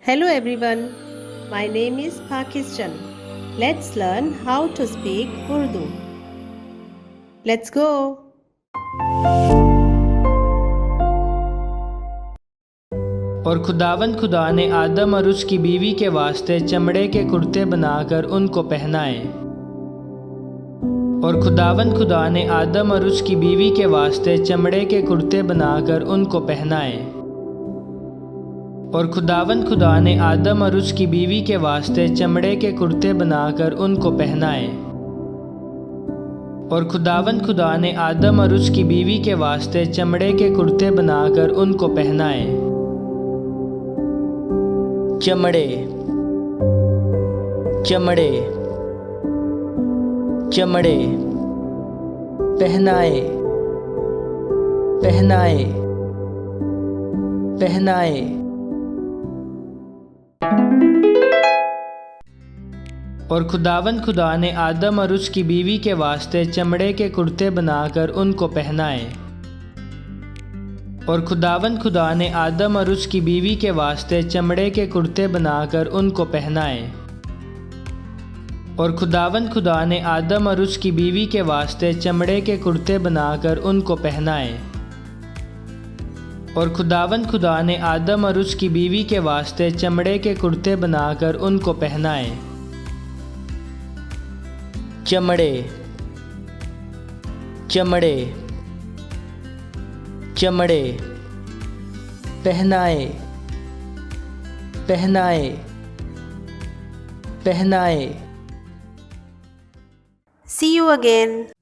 Hello everyone, my name is Pakistan. Let's learn how to speak Urdu. Let's go. और खुदावंद खुदा ने आदम और उसकी बीवी के वास्ते चमड़े के कुर्ते बनाकर उनको पहनाए। और खुदावंद खुदा ने आदम और उसकी बीवी के वास्ते चमड़े के कुर्ते बनाकर उनको पहनाए। और खुदावंद खुदा ने आदम और उसकी बीवी के वास्ते चमड़े के कुर्ते बनाकर उनको पहनाए। और खुदावंद खुदा ने आदम और उसकी बीवी के वास्ते चमड़े के कुर्ते बनाकर उनको पहनाए। चमड़े चमड़े चमड़े, पहनाए पहनाए पहनाए। और खुदावंद खुदा ने आदम और उसकी बीवी के वास्ते चमड़े के कुर्ते बनाकर उनको पहनाए। और खुदावंद खुदा ने आदम और उसकी बीवी के वास्ते चमड़े के कुर्ते बनाकर उनको पहनाए। और खुदावंद खुदा ने आदम और उसकी बीवी के वास्ते चमड़े के कुर्ते बनाकर उनको पहनाए। और खुदावंद खुदा ने आदम और उसकी बीवी के वास्ते चमड़े के कुर्ते बनाकर उनको पहनाए। चमड़े चमड़े चमड़े, पहनाए पहनाए पहनाए। See you again.